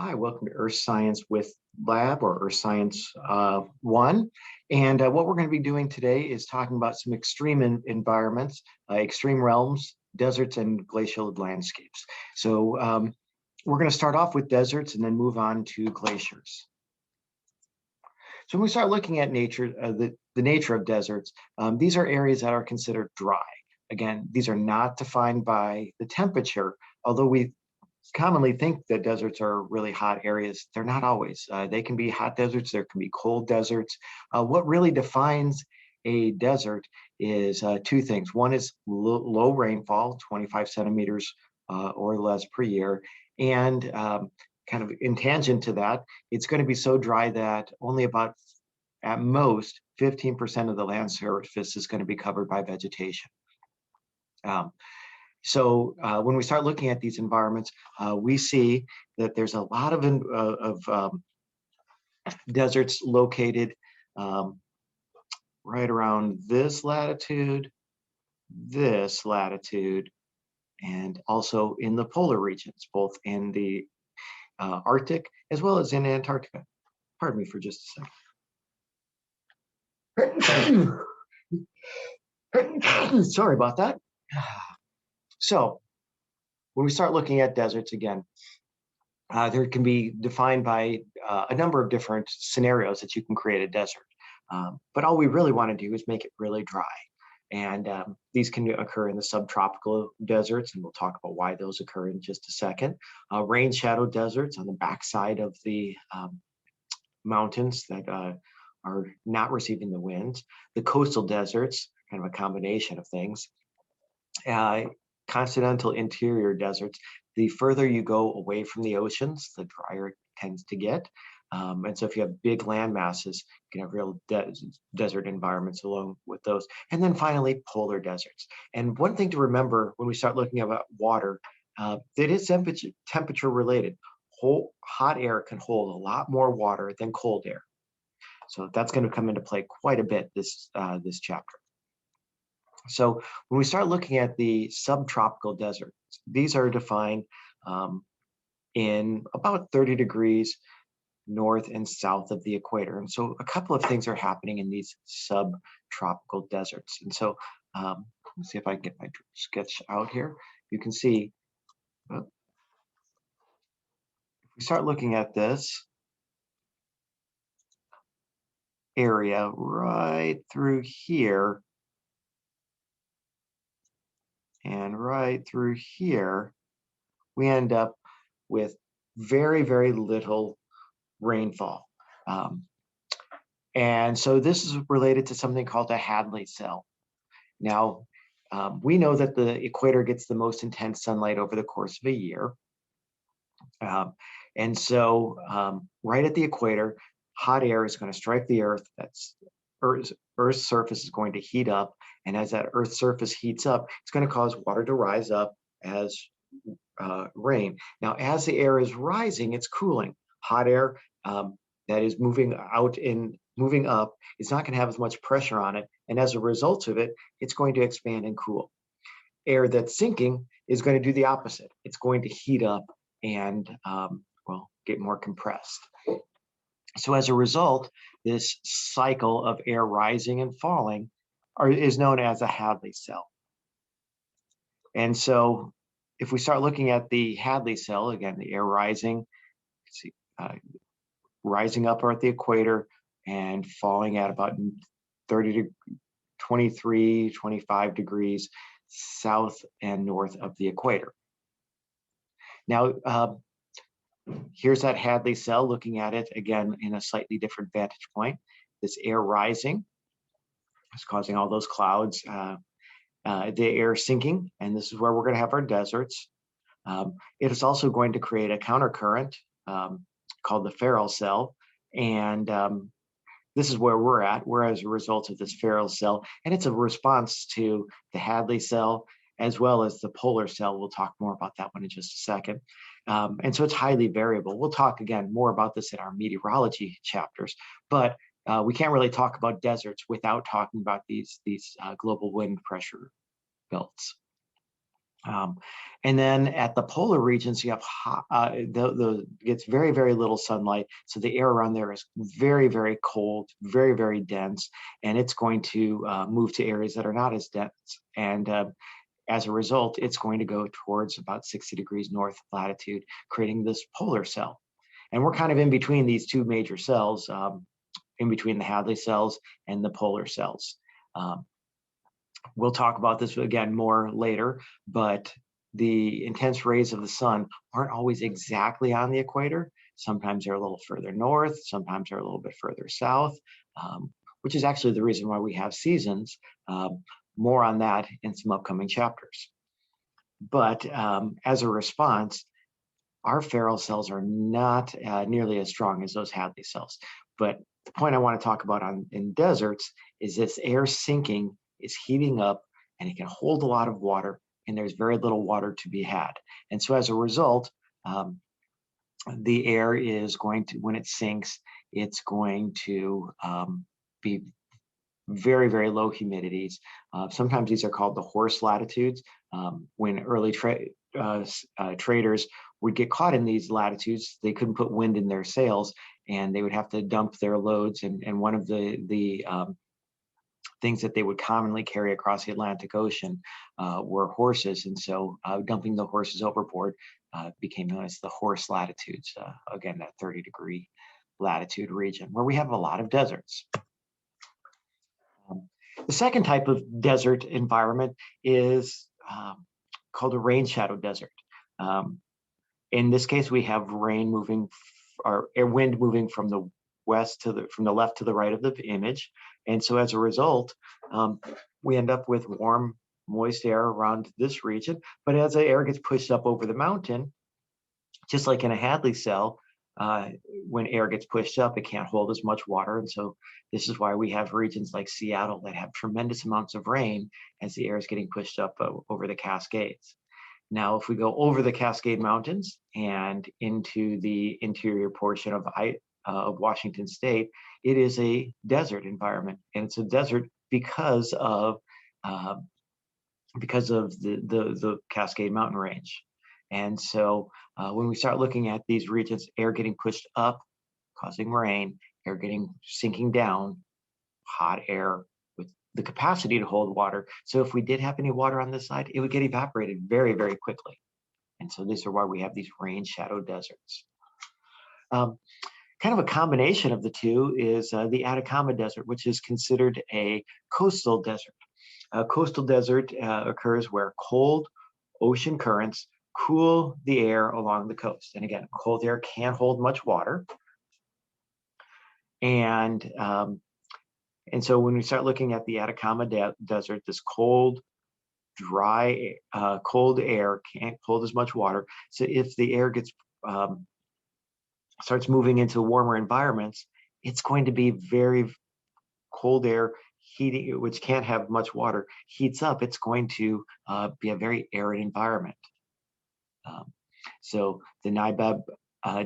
Hi, welcome to Earth Science with Lab or Earth Science 1. And what we're going to be doing today is talking about some extreme environments, extreme realms, deserts, and glacial landscapes. So we're going to start off with deserts and then move on to glaciers. So when we start looking at nature, the nature of deserts, these are areas that are considered dry. Again, these are not defined by the temperature, although we commonly think that deserts are really hot areas. They're not always. They can be hot deserts, there can be cold deserts. What really defines a desert is two things. One is low rainfall, 25 centimeters or less per year. And kind of in tangent to that, it's going to be so dry that only about, at most, 15% of the land surface is going to be covered by vegetation. So when we start looking at these environments, we see that there's a lot of deserts located right around this latitude, and also in the polar regions, both in the Arctic as well as in Antarctica. Pardon me for just a second. Sorry about that. So when we start looking at deserts again, there can be defined by a number of different scenarios that you can create a desert. But all we really want to do is make it really dry. And these can occur in the subtropical deserts, and we'll talk about why those occur in just a second. Rain shadow deserts on the backside of the mountains that are not receiving the winds. The coastal deserts, kind of a combination of things. Continental interior deserts, the further you go away from the oceans, the drier it tends to get. And so if you have big land masses, you can have real desert environments along with those. And then finally, polar deserts. And one thing to remember when we start looking at water, that is temperature related. Hot air can hold a lot more water than cold air. So that's going to come into play quite a bit this chapter. So when we start looking at the subtropical deserts, these are defined in about 30 degrees north and south of the equator. And so a couple of things are happening in these subtropical deserts. And so let's see if I can get my sketch out here. You can see, if we start looking at this area right through here, and right through here, we end up with very, very little rainfall. And so this is related to something called a Hadley cell. Now, we know that the equator gets the most intense sunlight over the course of a year. And so right at the equator, hot air is going to strike the Earth. Earth's surface is going to heat up. And as that Earth's surface heats up, it's going to cause water to rise up as rain. Now, as the air is rising, it's cooling. Hot air that is moving up is not going to have as much pressure on it. And as a result of it, it's going to expand and cool. Air that's sinking is going to do the opposite. It's going to heat up and get more compressed. So as a result, this cycle of air rising and falling is known as a Hadley cell. And so if we start looking at the Hadley cell, again, the air rising, rising up at the equator and falling at about 30 to 23, 25 degrees south and north of the equator. Now, here's that Hadley cell, looking at it again in a slightly different vantage point. This air rising is causing all those clouds, the air sinking, and this is where we're going to have our deserts. It is also going to create a countercurrent called the Ferrel cell, and this is where we're at. We're as a result of this Ferrel cell, and it's a response to the Hadley cell as well as the polar cell. We'll talk more about that one in just a second. And so it's highly variable. We'll talk again more about this in our meteorology chapters, but we can't really talk about deserts without talking about these global wind pressure belts. Um, and then at the polar regions, you have gets very, very little sunlight. So the air around there is very, very cold, very, very dense, and it's going to move to areas that are not as dense. And as a result, it's going to go towards about 60 degrees north latitude, creating this polar cell. And we're kind of in between these two major cells, in between the Hadley cells and the polar cells. Um, We'll talk about this again more later, but the intense rays of the sun aren't always exactly on the equator. Sometimes they're a little further north, sometimes they're a little bit further south, which is actually the reason why we have seasons. More on that in some upcoming chapters. But as a response, our Farrell cells are not nearly as strong as those Hadley cells. But the point I want to talk about in deserts is this air sinking is heating up and it can hold a lot of water, and there's very little water to be had. And so as a result, the air is going to, when it sinks, it's going to be very, very low humidities. Sometimes these are called the horse latitudes. When early traders would get caught in these latitudes, they couldn't put wind in their sails, and they would have to dump their loads. And one of the things that they would commonly carry across the Atlantic Ocean were horses. And so dumping the horses overboard became known as the horse latitudes, again, that 30-degree latitude region where we have a lot of deserts. The second type of desert environment is called a rain shadow desert. In this case, we have rain moving, or wind moving from the west to from the left to the right of the image. And so as a result, we end up with warm, moist air around this region. But as the air gets pushed up over the mountain, just like in a Hadley cell, when air gets pushed up, it can't hold as much water. And so this is why we have regions like Seattle that have tremendous amounts of rain as the air is getting pushed up over the Cascades. Now, if we go over the Cascade Mountains and into the interior portion of Washington State, it is a desert environment, and it's a desert because of the Cascade Mountain Range. And so when we start looking at these regions, air getting pushed up, causing rain, air sinking down, hot air with the capacity to hold water. So if we did have any water on this side, it would get evaporated very, very quickly. And so these are why we have these rain shadow deserts. Kind of a combination of the two is the Atacama Desert, which is considered a coastal desert. A coastal desert occurs where cold ocean currents cool the air along the coast. And again, cold air can't hold much water. And so when we start looking at the Atacama Desert, this cold, dry, cold air can't hold as much water. So if the air gets starts moving into warmer environments, it's going to be very cold air heating, which can't have much water, heats up. It's going to be a very arid environment. So the Namib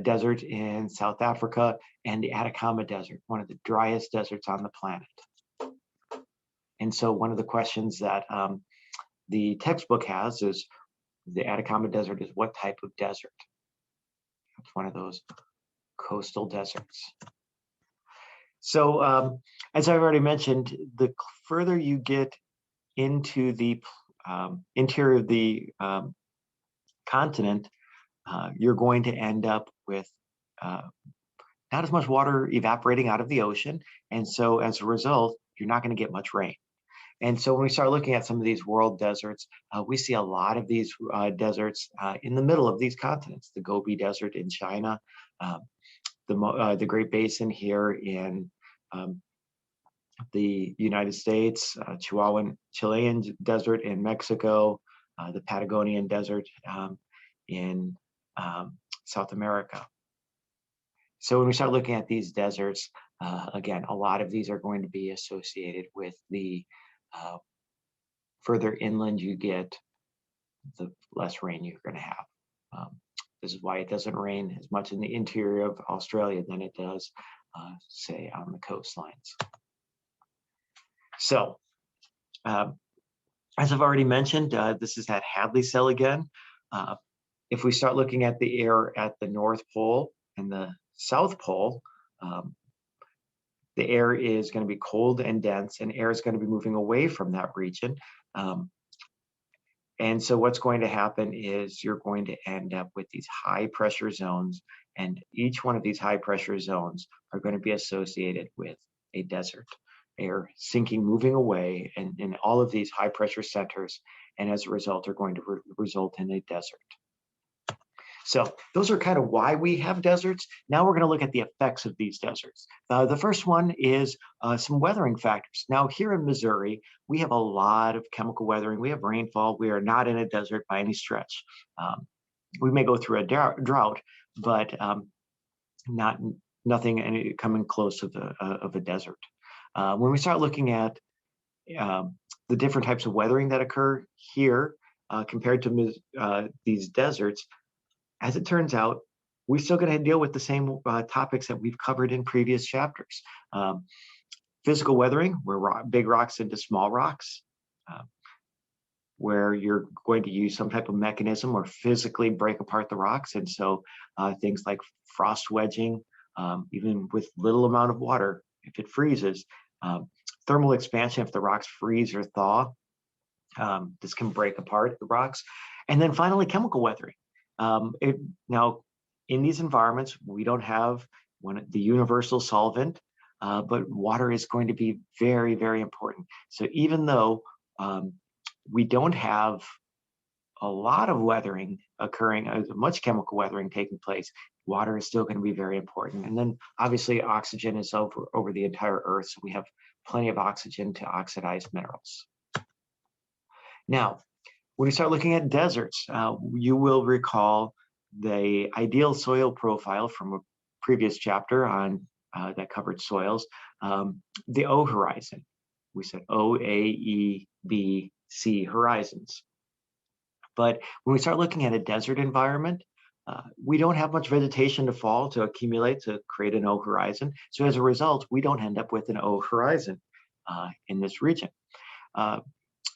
Desert in South Africa and the Atacama Desert, one of the driest deserts on the planet. And so one of the questions that the textbook has is, the Atacama Desert is what type of desert? It's one of those coastal deserts. So as I've already mentioned, the further you get into the interior of the continent, you're going to end up with not as much water evaporating out of the ocean. And so as a result, you're not going to get much rain. And so when we start looking at some of these world deserts, we see a lot of these deserts in the middle of these continents. The Gobi Desert in China, the Great Basin here in the United States, Chilean Desert in Mexico, the Patagonian Desert in South America. So when we start looking at these deserts, again, a lot of these are going to be associated with the further inland you get, the less rain you're going to have. This is why it doesn't rain as much in the interior of Australia than it does, say, on the coastlines. So As I've already mentioned, this is that Hadley cell again. Uh, if we start looking at the air at the North Pole and the South Pole, um, the air is going to be cold and dense, and air is going to be moving away from that region. Um, and so what's going to happen is you're going to end up with these high pressure zones, and each one of these high pressure zones are going to be associated with a desert. Air sinking, moving away, and in all of these high pressure centers, and as a result, are going to result in a desert. So those are kind of why we have deserts. Now we're going to look at the effects of these deserts. The first one is some weathering factors. Now here in Missouri, we have a lot of chemical weathering. We have rainfall. We are not in a desert by any stretch. We may go through a drought, but nothing coming close of a desert. When we start looking at the different types of weathering that occur here compared to these deserts, as it turns out, we're still going to deal with the same topics that we've covered in previous chapters. Physical weathering, where big rocks into small rocks, where you're going to use some type of mechanism or physically break apart the rocks. And so things like frost wedging, even with little amount of water, if it freezes, thermal expansion, if the rocks freeze or thaw, this can break apart the rocks. And then finally, chemical weathering. Now, in these environments, we don't have the universal solvent, but water is going to be very, very important. So even though we don't have a lot of weathering occurring, much chemical weathering taking place, water is still going to be very important. And then obviously oxygen is over the entire Earth, so we have plenty of oxygen to oxidize minerals. Now, when you start looking at deserts, you will recall the ideal soil profile from a previous chapter on that covered soils, the O horizon. We said O, A, E, B, C horizons. But when we start looking at a desert environment, we don't have much vegetation to fall to accumulate to create an O horizon. So as a result, we don't end up with an O horizon in this region.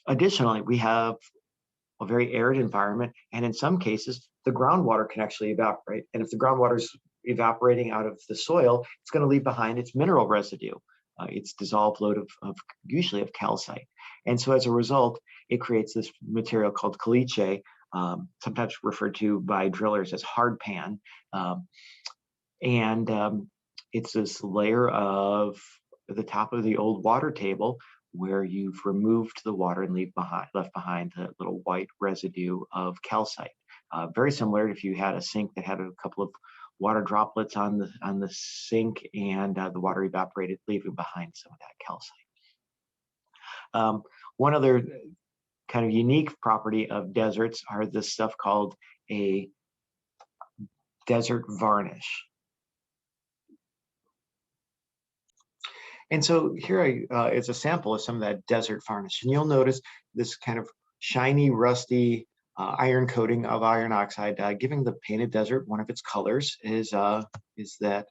Additionally, we have a very arid environment, and in some cases, the groundwater can actually evaporate. And if the groundwater is evaporating out of the soil, it's going to leave behind its mineral residue, its dissolved load of usually of calcite. And so as a result, it creates this material called caliche, sometimes referred to by drillers as hard pan. It's this layer of the top of the old water table where you've removed the water and left behind the little white residue of calcite. Very similar if you had a sink that had a couple of water droplets on the sink and the water evaporated, leaving behind some of that calcite. One other kind of unique property of deserts are this stuff called a desert varnish. And so here is a sample of some of that desert varnish. And you'll notice this kind of shiny, rusty iron coating of iron oxide, giving the painted desert one of its colors is that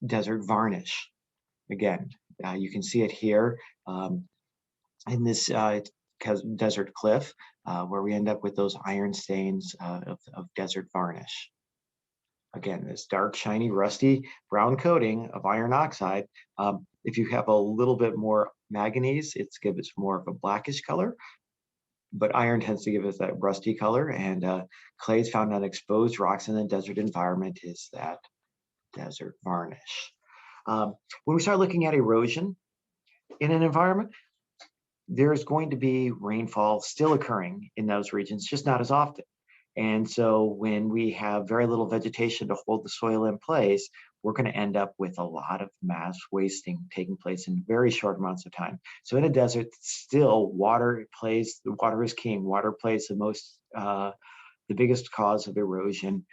desert varnish. Again, you can see it here in this desert cliff, where we end up with those iron stains of desert varnish. Again, this dark, shiny, rusty brown coating of iron oxide. If you have a little bit more manganese, it gives more of a blackish color, but iron tends to give us that rusty color, and clay is found on exposed rocks in the desert environment is that desert varnish. When we start looking at erosion in an environment, there's going to be rainfall still occurring in those regions, just not as often. And so when we have very little vegetation to hold the soil in place, we're going to end up with a lot of mass wasting taking place in very short amounts of time. So in a desert, still water is king. Water plays the biggest cause of erosion,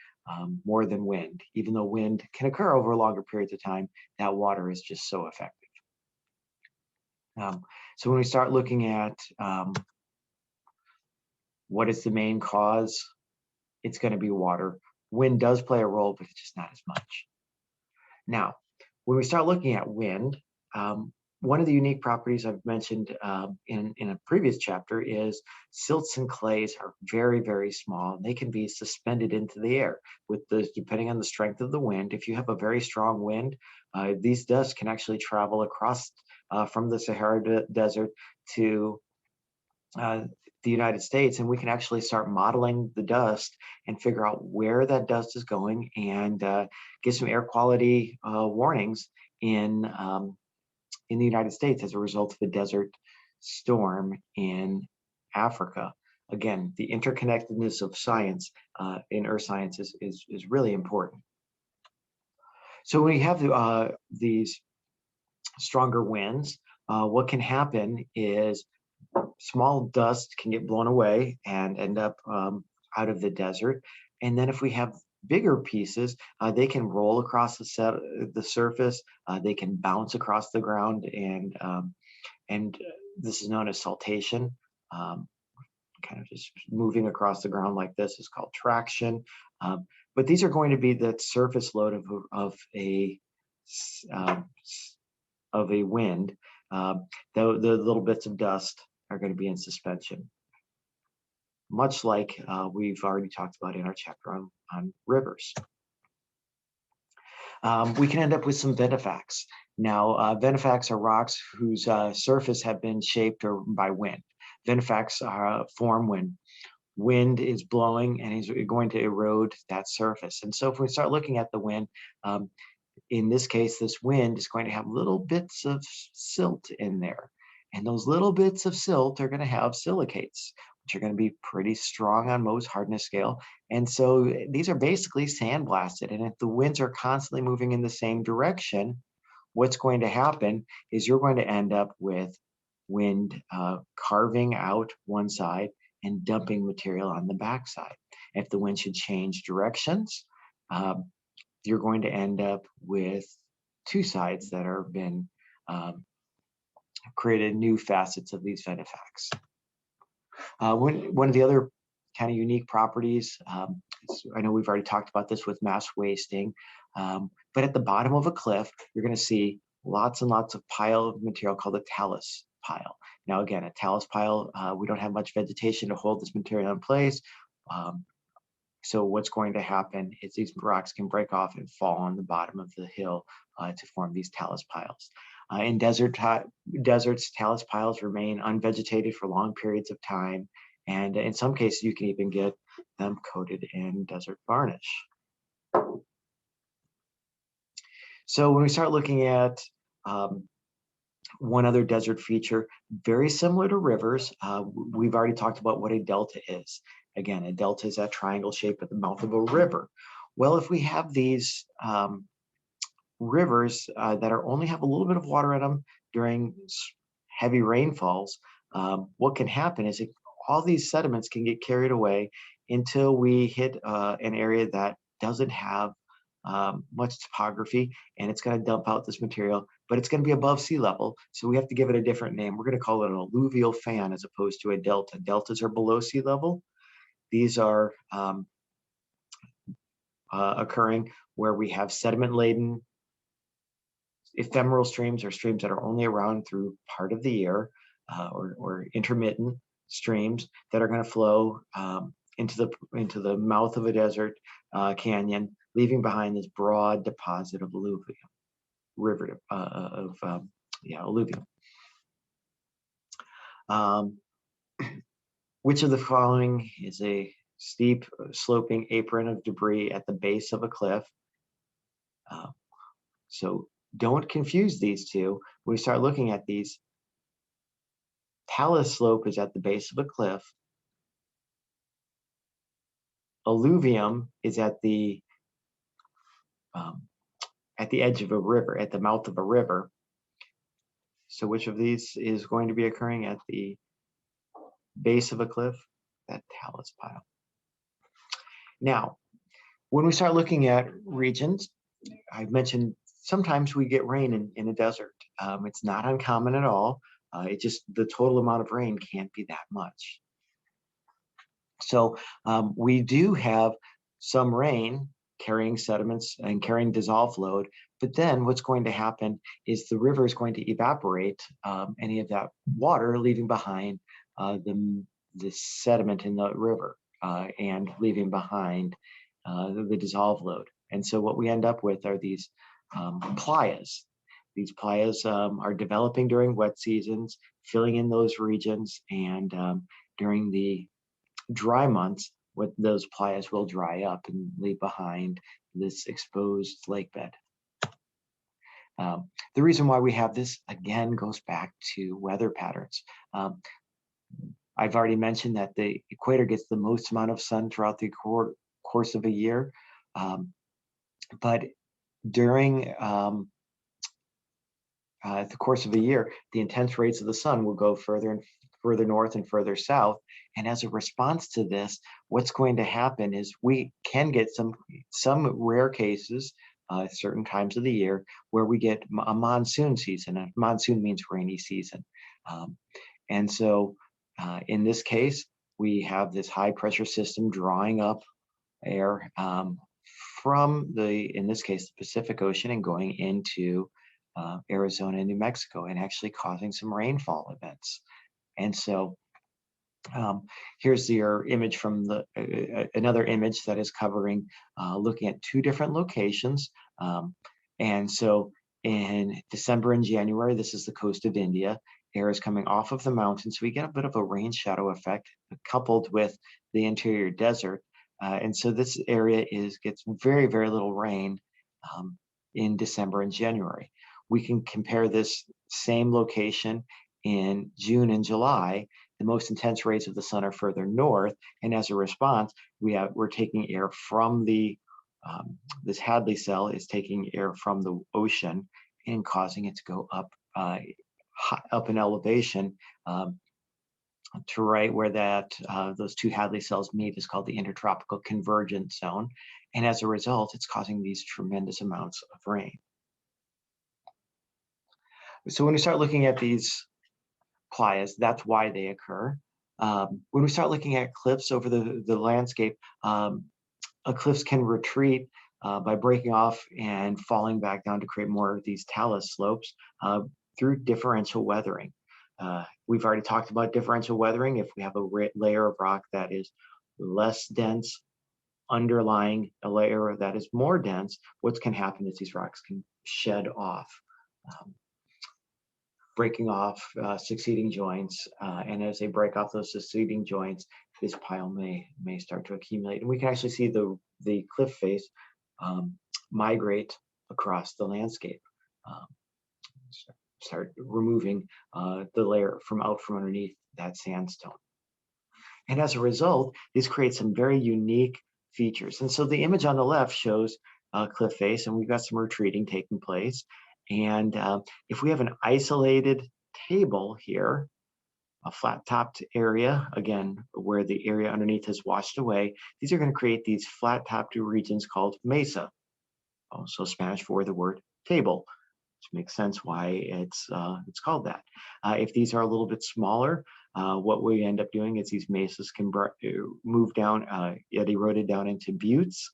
more than wind. Even though wind can occur over longer periods of time, that water is just so effective. So when we start looking at what is the main cause, it's going to be water. Wind does play a role, but it's just not as much. Now, when we start looking at wind, One of the unique properties I've mentioned in a previous chapter is silts and clays are very, very small. They can be suspended into the air depending on the strength of the wind. If you have a very strong wind, these dusts can actually travel across from the Sahara Desert to uh, the United States, and we can actually start modeling the dust and figure out where that dust is going and get some air quality warnings in the United States as a result of a desert storm in Africa. Again, the interconnectedness of science in earth science is really important. So when we have these stronger winds, what can happen is small dust can get blown away and end up out of the desert. And then if we have bigger pieces, they can roll across the surface, they can bounce across the ground, and this is known as saltation. Kind of just moving across the ground like this is called traction. But these are going to be the surface load of a wind. The little bits of dust are going to be in suspension, much like we've already talked about in our chapter on rivers. We can end up with some benefacts. Now, benefacts are rocks whose surface have been shaped by wind. Benefacts form when wind is blowing and is going to erode that surface. And so if we start looking at the wind, in this case, this wind is going to have little bits of silt in there. And those little bits of silt are going to have silicates, which are going to be pretty strong on Mohs hardness scale. And so these are basically sandblasted. And if the winds are constantly moving in the same direction, what's going to happen is you're going to end up with wind carving out one side and dumping material on the backside. If the wind should change directions, you're going to end up with two sides that have been created new facets of these benefacts. One of the other kind of unique properties, I know we've already talked about this with mass wasting, but at the bottom of a cliff, you're going to see lots and lots of pile of material called a talus pile. Now, again, a talus pile, we don't have much vegetation to hold this material in place. So what's going to happen is these rocks can break off and fall on the bottom of the hill to form these talus piles. In deserts, talus piles remain unvegetated for long periods of time, and in some cases, you can even get them coated in desert varnish. So when we start looking at one other desert feature, very similar to rivers, we've already talked about what a delta is. Again, a delta is that triangle shape at the mouth of a river. Well, if we have these rivers that only have a little bit of water in them during heavy rainfalls, what can happen is all these sediments can get carried away until we hit an area that doesn't have much topography, and it's going to dump out this material, but it's going to be above sea level, so we have to give it a different name. We're going to call it an alluvial fan as opposed to a delta. Deltas are below sea level. These are occurring where we have sediment-laden ephemeral streams, or streams that are only around through part of the year, or intermittent streams that are going to flow into the mouth of a desert canyon, leaving behind this broad deposit of alluvium, alluvium. Which of the following is a steep sloping apron of debris at the base of a cliff? So don't confuse these two. When we start looking at these, talus slope is at the base of a cliff. Alluvium is at the edge of a river, at the mouth of a river. So which of these is going to be occurring at the base of a cliff? That talus pile. Now, when we start looking at regions, I've mentioned sometimes we get rain in a desert. It's not uncommon at all. It just, the total amount of rain can't be that much. So we do have some rain carrying sediments and carrying dissolved load, But then what's going to happen is the river is going to evaporate any of that water, leaving behind the sediment in the river and leaving behind the dissolved load. And so what we end up with are these playas. These playas are developing during wet seasons, filling in those regions, and during the dry months, what those playas will dry up and leave behind this exposed lake bed. The reason why we have this, again, goes back to weather patterns. I've already mentioned that the equator gets the most amount of sun throughout the course of a year, but during the course of a year, the intense rays of the sun will go further and further north and further south. And as a response to this, what's going to happen is we can get some rare cases, certain times of the year, where we get a monsoon season. A monsoon means rainy season. And so in this case, we have this high pressure system drawing up air from in this case, the Pacific Ocean, and going into Arizona and New Mexico, and actually causing some rainfall events. And so here's your image from another image that is covering looking at two different locations. And so in December and January, this is the coast of India. Air is coming off of the mountains, so we get a bit of a rain shadow effect coupled with the interior desert. And so this area gets very, very little rain in December and January. We can compare this same location in June and July. The most intense rays of the sun are further north, and as a response, we're taking air from this Hadley cell is taking air from the ocean and causing it to go up in elevation to right where those two Hadley cells meet is called the intertropical convergence zone, and as a result, it's causing these tremendous amounts of rain. So when we start looking at these playas, that's why they occur. When we start looking at cliffs over the landscape, cliffs can retreat by breaking off and falling back down to create more of these talus slopes through differential weathering. We've already talked about differential weathering. If we have a layer of rock that is less dense underlying a layer that is more dense, what can happen is these rocks can shed off. Breaking off succeeding joints, and as they break off those succeeding joints, this pile may start to accumulate, and we can actually see the cliff face migrate across the landscape, start removing the layer from underneath that sandstone, and as a result, this creates some very unique features. And so the image on the left shows a cliff face, and we've got some retreating taking place. And if we have an isolated table here, a flat-topped area, again, where the area underneath is washed away, these are going to create these flat-topped regions called mesa, also Spanish for the word table, which makes sense why it's called that. If these are a little bit smaller, what we end up doing is these mesas can move down, get eroded down into buttes,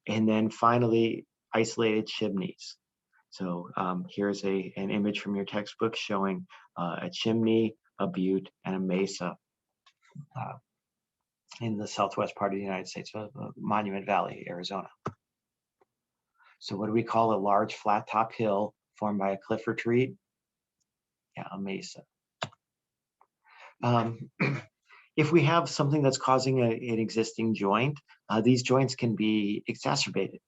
and then finally isolated chimneys. So here's an image from your textbook showing a chimney, a butte, and a mesa in the southwest part of the United States, Monument Valley, Arizona. So what do we call a large flat top hill formed by a cliff retreat? Yeah, a mesa. If we have something that's causing an existing joint, these joints can be exacerbated.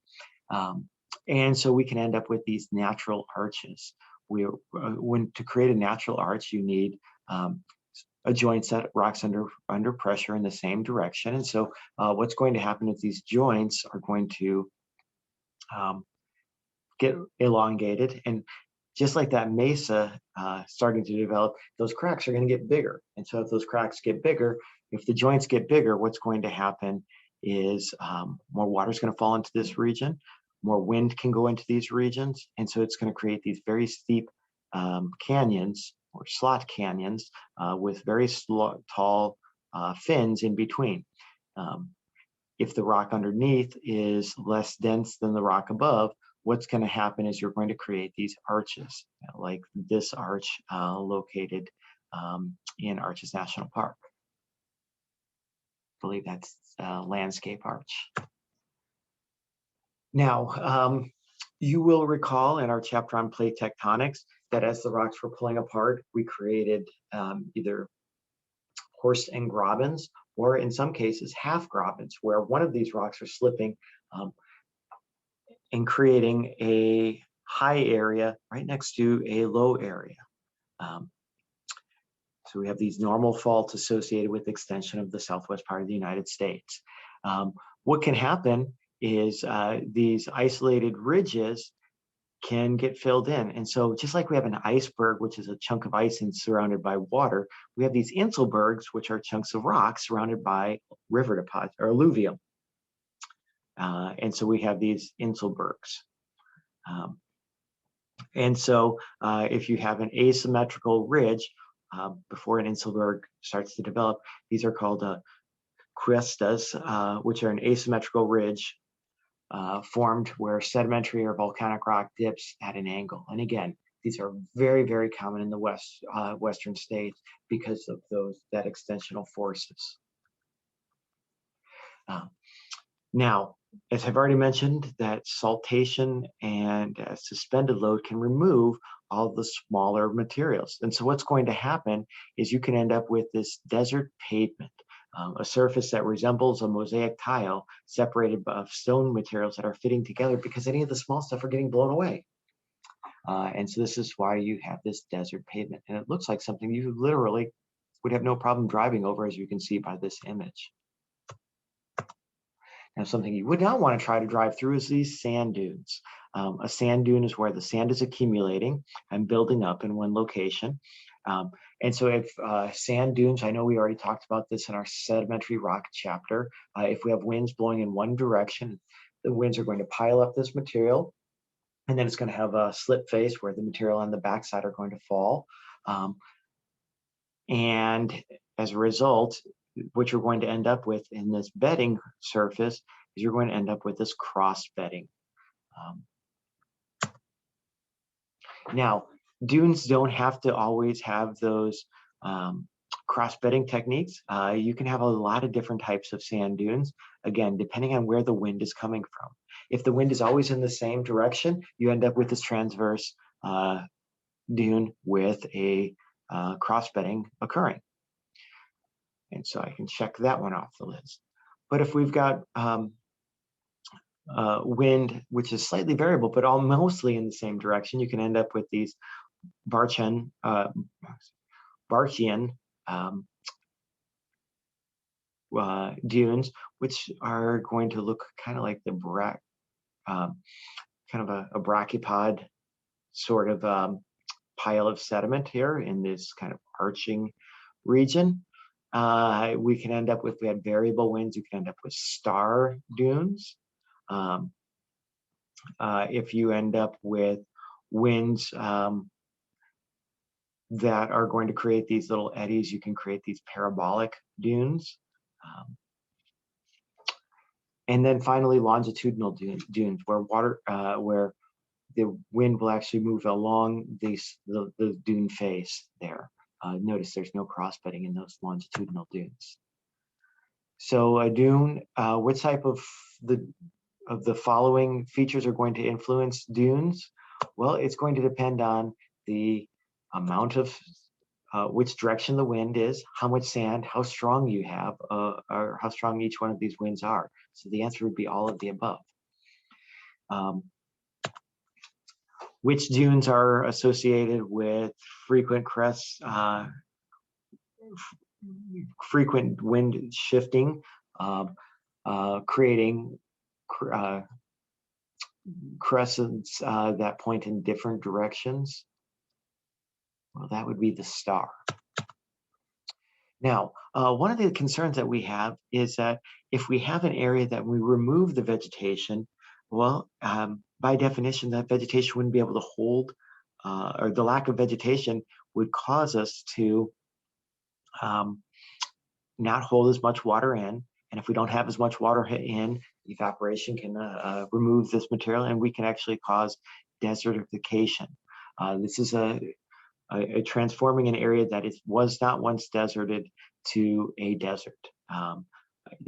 And so we can end up with these natural arches. To create a natural arch, you need a joint that rocks under pressure in the same direction. And so what's going to happen is these joints are going to get elongated. And just like that mesa starting to develop, those cracks are going to get bigger. And so if those cracks get bigger, if the joints get bigger, what's going to happen is more water is going to fall into this region. More wind can go into these regions, and so it's going to create these very steep canyons or slot canyons with very tall fins in between. If the rock underneath is less dense than the rock above, what's going to happen is you're going to create these arches, like this arch located in Arches National Park. I believe that's landscape arch. Now, you will recall in our chapter on plate tectonics that as the rocks were pulling apart, we created either horst and grabens, or in some cases half grabens, where one of these rocks are slipping and creating a high area right next to a low area. So we have these normal faults associated with extension of the southwest part of the United States. What can happen is these isolated ridges can get filled in. And so just like we have an iceberg, which is a chunk of ice and surrounded by water, we have these inselbergs, which are chunks of rock surrounded by river deposits or alluvium. And so we have these inselbergs. And so if you have an asymmetrical ridge before an inselberg starts to develop, these are called crestas, which are an asymmetrical ridge formed where sedimentary or volcanic rock dips at an angle. And again, these are very, very common in the western states because of that extensional forces. Now, as I've already mentioned, that saltation and suspended load can remove all the smaller materials. And so what's going to happen is you can end up with this desert pavement, a surface that resembles a mosaic tile separated by stone materials that are fitting together because any of the small stuff are getting blown away. And so this is why you have this desert pavement. And it looks like something you literally would have no problem driving over, as you can see by this image. Now, something you would not want to try to drive through is these sand dunes. A sand dune is where the sand is accumulating and building up in one location. And so if sand dunes, I know we already talked about this in our sedimentary rock chapter, if we have winds blowing in one direction, the winds are going to pile up this material, and then it's going to have a slip face where the material on the backside are going to fall. And as a result, what you're going to end up with in this bedding surface is you're going to end up with this cross bedding. Now, dunes don't have to always have those cross bedding techniques. You can have a lot of different types of sand dunes, again, depending on where the wind is coming from. If the wind is always in the same direction, you end up with this transverse dune with a cross bedding occurring. And so I can check that one off the list. But if we've got wind, which is slightly variable, but all mostly in the same direction, you can end up with these Barchian dunes, which are going to look kind of like the kind of a brachipod sort of pile of sediment here in this kind of arching region. We can end up with, we had variable winds, you can end up with star dunes. If you end up with winds that are going to create these little eddies, you can create these parabolic dunes. And then finally, longitudinal dunes, where where the wind will actually move along the dune face there. Notice there's no cross bedding in those longitudinal dunes. So a dune, what type of the following features are going to influence dunes? Well, it's going to depend on the amount of which direction the wind is, how much sand, how strong you have, or how strong each one of these winds are. So the answer would be all of the above. Which dunes are associated with frequent crests, frequent wind shifting, creating crescents that point in different directions? Well, that would be the star. Now, one of the concerns that we have is that if we have an area that we remove the vegetation, well, by definition, that vegetation wouldn't be able to hold, or the lack of vegetation would cause us to not hold as much water in. And And if we don't have as much water in, evaporation can remove this material, and we can actually cause desertification. This is a transforming an area that was not once deserted to a desert.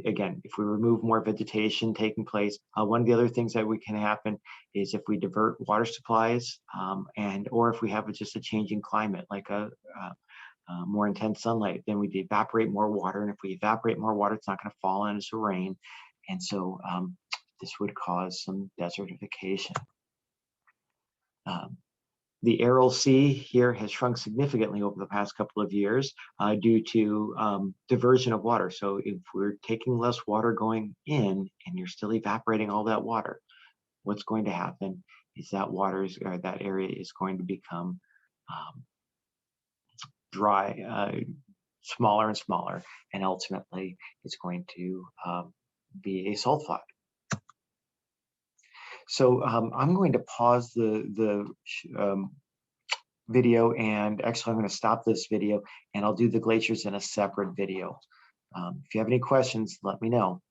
Again, if we remove more vegetation taking place, one of the other things that can happen is if we divert water supplies, or if we have just a changing climate, like a more intense sunlight, then we evaporate more water. And if we evaporate more water, it's not going to fall in as a rain. And so this would cause some desertification. The Aral Sea here has shrunk significantly over the past couple of years due to diversion of water. So if we're taking less water going in and you're still evaporating all that water, what's going to happen is that that area is going to become dry, smaller and smaller, and ultimately it's going to be a salt flat. So I'm going to pause the video, and actually I'm going to stop this video, and I'll do the glaciers in a separate video. If you have any questions, let me know.